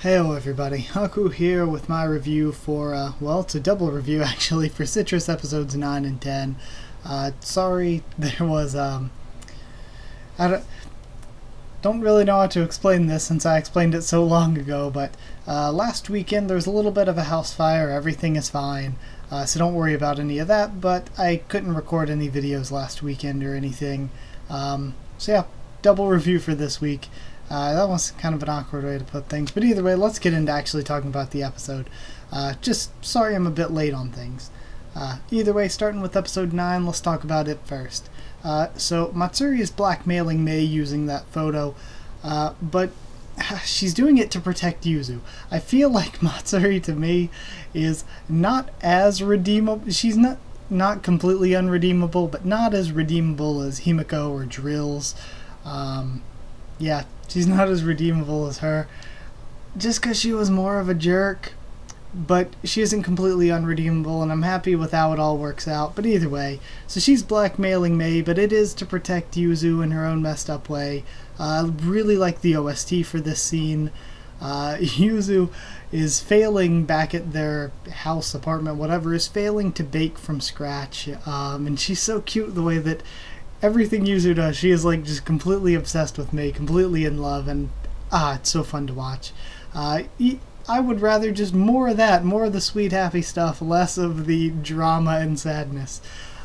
Heyo everybody, Haku here with my review for, it's a double review actually, for Citrus episodes 9 and 10. Sorry, there was, don't really know how to explain this since I explained it so long ago, but last weekend there was a little bit of a house fire. Everything is fine, so don't worry about any of that, but I couldn't record any videos last weekend or anything. So yeah, double review for this week. That was kind of an awkward way to put things, but either way, let's get into actually talking about the episode. Just sorry I'm a bit late on things. Either way, starting with episode 9, let's talk about it first. So Matsuri is blackmailing Mei using that photo, but she's doing it to protect Yuzu. I feel like Matsuri to me is not as redeemable. She's not completely unredeemable, but not as redeemable as Himiko or Drills. Yeah, she's not as redeemable as her. Just because she was more of a jerk, but she isn't completely unredeemable, and I'm happy with how it all works out. But either way, so she's blackmailing Mei, but it is to protect Yuzu in her own messed up way. I really like the OST for this scene. Yuzu is failing back at their house, apartment, whatever, is failing to bake from scratch. And she's so cute the way that everything Yuzu does, she is like just completely obsessed with Mei, completely in love, and it's so fun to watch. I would rather just more of that, more of the sweet happy stuff, less of the drama and sadness.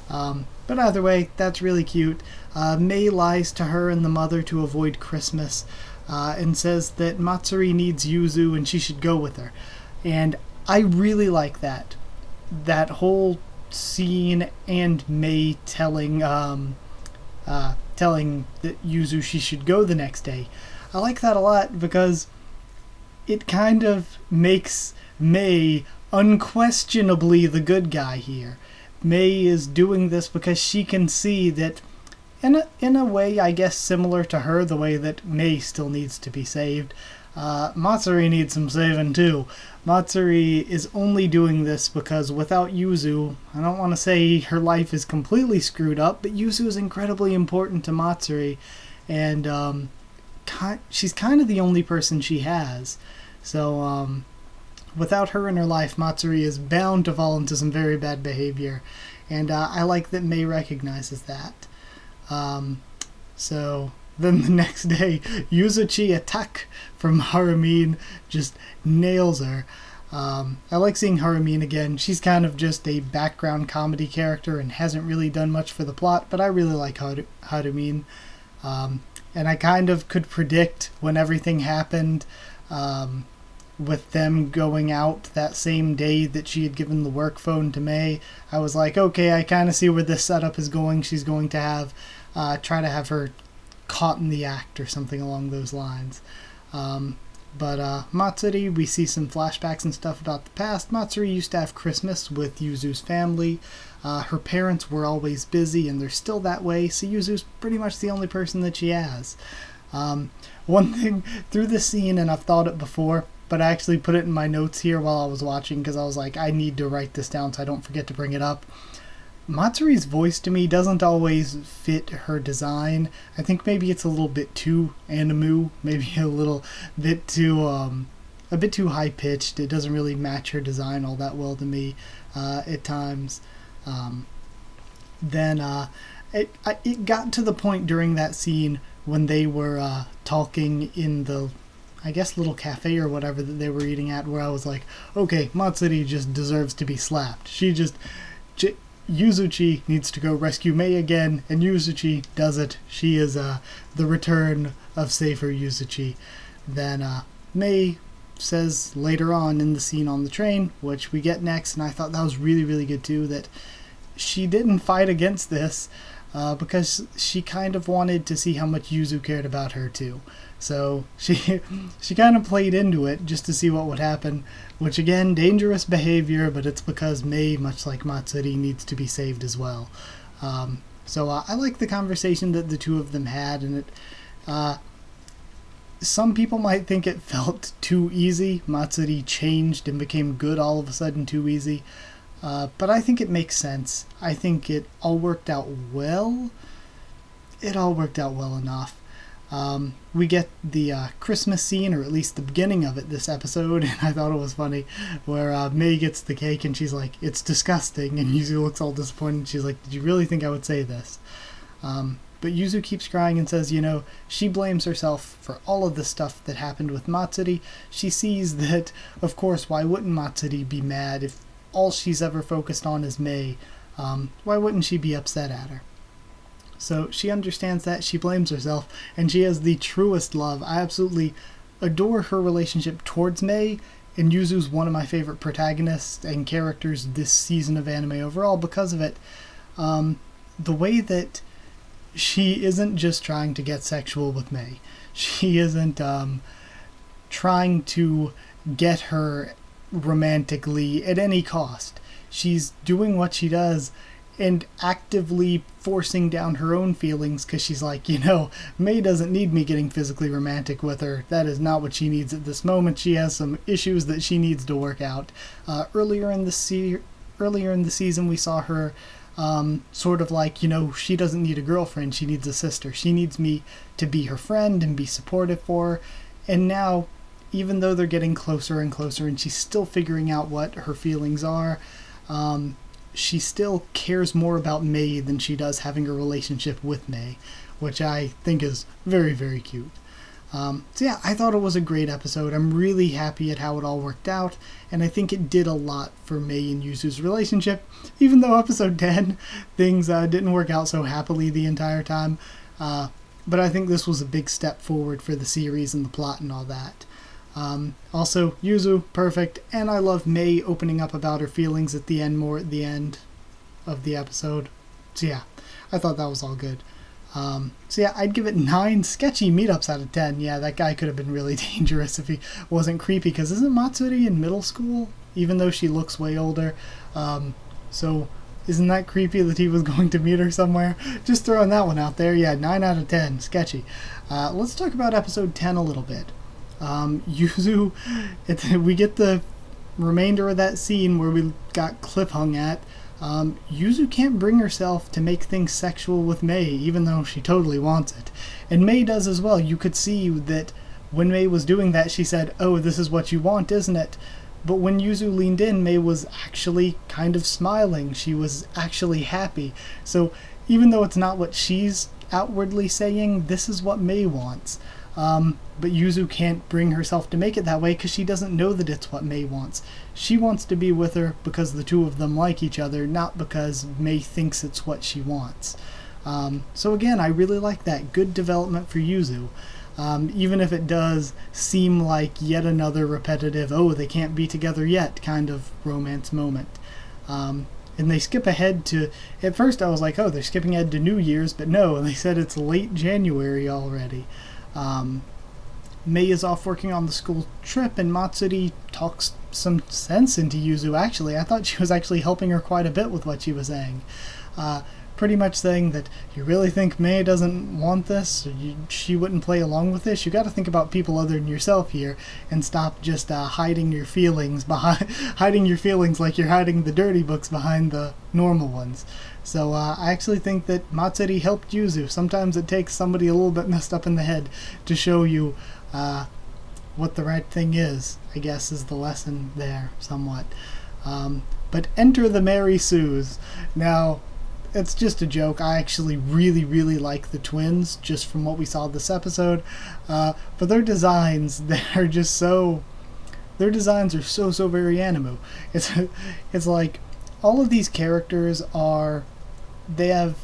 But either way, that's really cute. Mei lies to her and the mother to avoid Christmas, and says that Matsuri needs Yuzu and she should go with her. And I really like that. That whole scene and Mei telling that Yuzu she should go the next day. I like that a lot because it kind of makes Mei unquestionably the good guy here. Mei is doing this because she can see that, in a way, I guess similar to her, the way that Mei still needs to be saved, Matsuri needs some saving too. Matsuri is only doing this because without Yuzu, I don't want to say her life is completely screwed up, but Yuzu is incredibly important to Matsuri, and she's kind of the only person she has. So without her in her life, Matsuri is bound to fall into some very bad behavior, and I like that Mei recognizes that. So then the next day, Yuzuchi attack from Harumin just nails her. I like seeing Harumin again. She's kind of just a background comedy character and hasn't really done much for the plot, but I really like Harumin. And I kind of could predict when everything happened, with them going out that same day that she had given the work phone to Mei. I was like, okay, I kind of see where this setup is going. She's going to have try to have her caught in the act or something along those lines. But Matsuri, we see some flashbacks and stuff about the past. Matsuri used to have Christmas with Yuzu's family. Her parents were always busy, and they're still that way, so Yuzu's pretty much the only person that she has. One thing through this scene, and I've thought it before, but I actually put it in my notes here while I was watching because I was like, I need to write this down so I don't forget to bring it up. Matsuri's voice to me doesn't always fit her design. I think maybe it's a little bit too anime, maybe a little bit too high pitched. It doesn't really match her design all that well to me at times. Then it got to the point during that scene when they were talking in the, I guess, little cafe or whatever that they were eating at, where I was like, okay, Matsuri just deserves to be slapped. Yuzuchi needs to go rescue Mei again, and Yuzuchi does it. She is the return of safer Yuzuchi. Then Mei says later on in the scene on the train, which we get next, and I thought that was really, really good too, that she didn't fight against this because she kind of wanted to see how much Yuzu cared about her too. So she kind of played into it just to see what would happen, which again, dangerous behavior, but it's because Mei, much like Matsuri, needs to be saved as well. So I like the conversation that the two of them had, and it some people might think it felt too easy. Matsuri changed and became good all of a sudden too easy. But I think it makes sense. I think it all worked out well. It all worked out well enough. We get the Christmas scene, or at least the beginning of it this episode, and I thought it was funny, where Mei gets the cake and she's like, "It's disgusting," and Yuzu looks all disappointed and she's like, "Did you really think I would say this?" But Yuzu keeps crying and says, she blames herself for all of the stuff that happened with Matsuri. She sees that, of course, why wouldn't Matsuri be mad if all she's ever focused on is Mei? Why wouldn't she be upset at her? So she understands that, she blames herself, and she has the truest love. I absolutely adore her relationship towards Mei, and Yuzu's one of my favorite protagonists and characters this season of anime overall because of it. The way that she isn't just trying to get sexual with Mei. She isn't trying to get her romantically at any cost. She's doing what she does and actively forcing down her own feelings because she's like, Mei doesn't need me getting physically romantic with her. That is not what she needs at this moment. She has some issues that she needs to work out. Earlier in the season, we saw her sort of like, she doesn't need a girlfriend, she needs a sister. She needs me to be her friend and be supportive for her. And now, even though they're getting closer and closer and she's still figuring out what her feelings are, she still cares more about Mei than she does having a relationship with Mei, which I think is very, very cute. I thought it was a great episode. I'm really happy at how it all worked out, and I think it did a lot for Mei and Yuzu's relationship, even though episode 10, things didn't work out so happily the entire time. But I think this was a big step forward for the series and the plot and all that. Also, Yuzu, perfect, and I love Mei opening up about her feelings at the end of the episode. I thought that was all good. I'd give it 9 sketchy meetups out of 10. Yeah, that guy could have been really dangerous if he wasn't creepy, because isn't Matsuri in middle school, even though she looks way older? So isn't that creepy that he was going to meet her somewhere? Just throwing that one out there. Yeah, 9 out of 10, sketchy. Let's talk about episode 10 a little bit. Yuzu, we get the remainder of that scene where we got Cliff hung at. Yuzu can't bring herself to make things sexual with Mei, even though she totally wants it. And Mei does as well. You could see that when Mei was doing that, she said, "Oh, this is what you want, isn't it?" But when Yuzu leaned in, Mei was actually kind of smiling. She was actually happy. So even though it's not what she's outwardly saying, this is what Mei wants. But Yuzu can't bring herself to make it that way because she doesn't know that it's what Mei wants. She wants to be with her because the two of them like each other, not because Mei thinks it's what she wants. So again, I really like that. Good development for Yuzu. Even if it does seem like yet another repetitive, they can't be together yet kind of romance moment. And they skip ahead to, at first I was like, they're skipping ahead to New Year's, but no, they said it's late January already. Mei is off working on the school trip, and Matsuri talks some sense into Yuzu, actually. I thought she was actually helping her quite a bit with what she was saying. Pretty much saying that, you really think Mei doesn't want this? Or she wouldn't play along with this? You got to think about people other than yourself here, and stop just hiding your feelings hiding your feelings like you're hiding the dirty books behind the normal ones. So I actually think that Matsuri helped Yuzu. Sometimes it takes somebody a little bit messed up in the head to show you what the right thing is, I guess, is the lesson there, somewhat. But enter the Mary Sues. Now, it's just a joke. I actually really, really like the twins, just from what we saw this episode. But their designs, they're just so... Their designs are so very anime. It's like, all of these characters are... They have...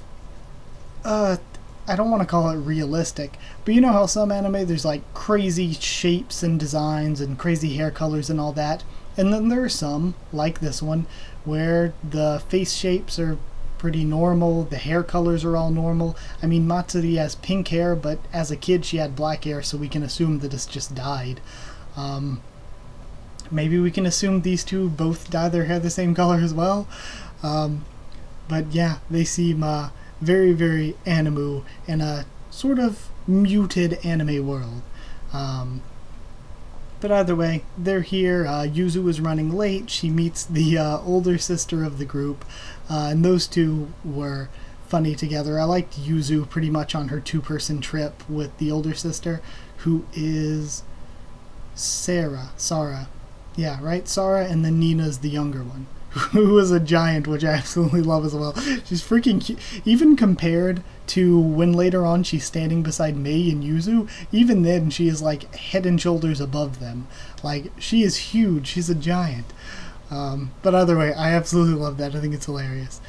I don't want to call it realistic, but you know how some anime, there's like crazy shapes and designs and crazy hair colors and all that. And then there are some, like this one, where the face shapes are pretty normal, the hair colors are all normal. I mean, Matsuri has pink hair, but as a kid she had black hair, so we can assume that it's just dyed. Maybe we can assume these two both dye their hair the same color as well. But yeah, they seem very, very anime in a sort of muted anime world. But either way, they're here. Yuzu is running late. She meets the older sister of the group, and those two were funny together. I liked Yuzu pretty much on her two-person trip with the older sister, who is Sara. Yeah, right? Sara, and then Nina's the younger one, who is a giant, which I absolutely love as well. She's freaking cute. Even compared to when later on she's standing beside Mei and Yuzu, even then she is like head and shoulders above them. Like, she is huge. She's a giant. But either way, I absolutely love that. I think it's hilarious.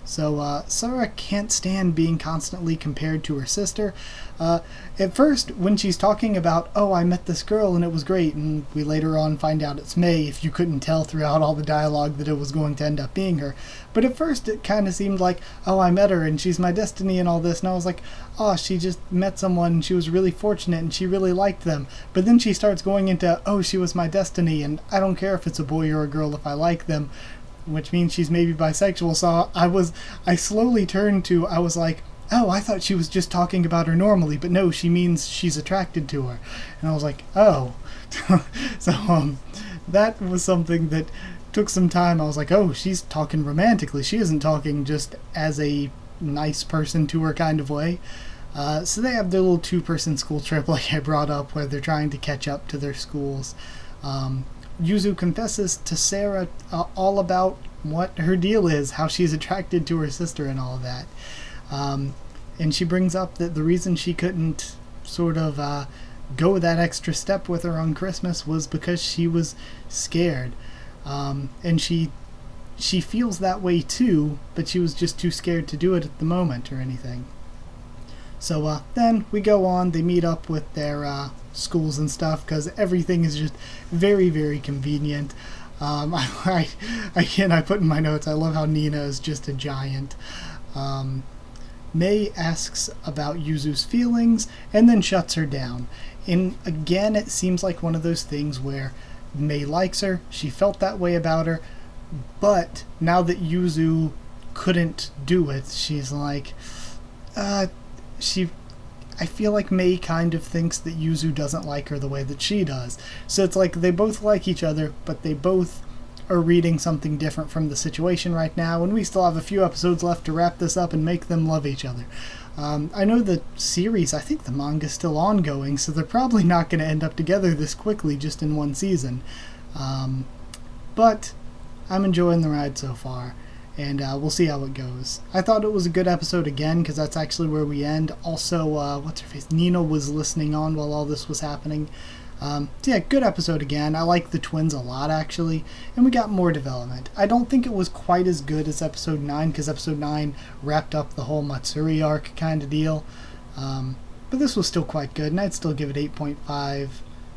So Sara can't stand being constantly compared to her sister. At first, when she's talking about, oh, I met this girl and it was great, and we later on find out it's Mei, if you couldn't tell throughout all the dialogue that it was going to end up being her. But at first it kind of seemed like, oh, I met her and she's my destiny and all this, and I was like, oh, she just met someone and she was really fortunate and she really liked them. But then she starts going into, oh, she was my destiny and I don't care if it's a boy or a girl if I like them, which means she's maybe bisexual. So I slowly turned to, I was like, oh, I thought she was just talking about her normally, but no, she means she's attracted to her. And I was like, oh. So that was something that took some time. I was like, oh, she's talking romantically. She isn't talking just as a nice person to her kind of way. So they have their little two-person school trip like I brought up, where they're trying to catch up to their schools. Yuzu confesses to Sara all about what her deal is, how she's attracted to her sister and all of that. And she brings up that the reason she couldn't sort of go that extra step with her on Christmas was because she was scared. And she feels that way too, but she was just too scared to do it at the moment or anything. So then we go on, they meet up with their schools and stuff, because everything is just very, very convenient. I put in my notes, I love how Nina is just a giant. Mei asks about Yuzu's feelings and then shuts her down. And again, it seems like one of those things where Mei likes her, she felt that way about her, but now that Yuzu couldn't do it, she's like, I feel like Mei kind of thinks that Yuzu doesn't like her the way that she does. So it's like they both like each other, but they both are reading something different from the situation right now, and we still have a few episodes left to wrap this up and make them love each other. I know the series, I think the manga's still ongoing, so they're probably not going to end up together this quickly just in one season. But I'm enjoying the ride so far, and we'll see how it goes. I thought it was a good episode again, because that's actually where we end. Also, what's-her-face? Nina was listening on while all this was happening. So yeah, good episode again. I like the twins a lot, actually, and we got more development. I don't think it was quite as good as episode 9, because episode 9 wrapped up the whole Matsuri arc kind of deal. But this was still quite good, and I'd still give it 8.5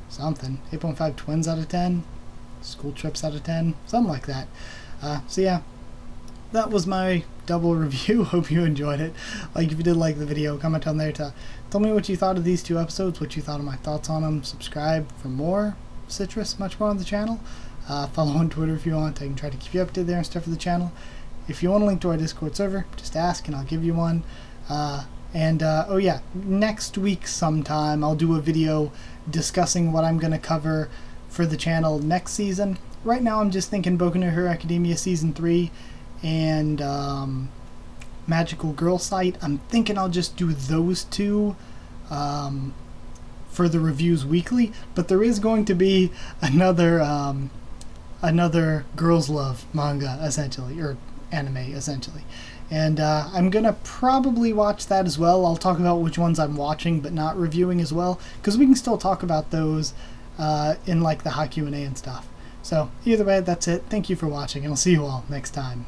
something. 8.5 twins out of 10? School trips out of 10? Something like that. So yeah, that was my double review. Hope you enjoyed it. Like, if you did like the video, comment on there to tell me what you thought of these two episodes, what you thought of my thoughts on them. Subscribe for more Citrus, much more on the channel. Follow on Twitter if you want. I can try to keep you updated there and stuff for the channel. If you want a link to our Discord server, just ask and I'll give you one. Oh yeah, next week sometime I'll do a video discussing what I'm going to cover for the channel next season. Right now I'm just thinking Boku no Hero Academia Season 3 and Magical Girl Site. I'm thinking I'll just do those two for the reviews weekly, but there is going to be another Girls Love manga, essentially, or anime, essentially. And I'm going to probably watch that as well. I'll talk about which ones I'm watching but not reviewing as well, because we can still talk about those in like the hot Q&A and stuff. So either way, that's it. Thank you for watching, and I'll see you all next time.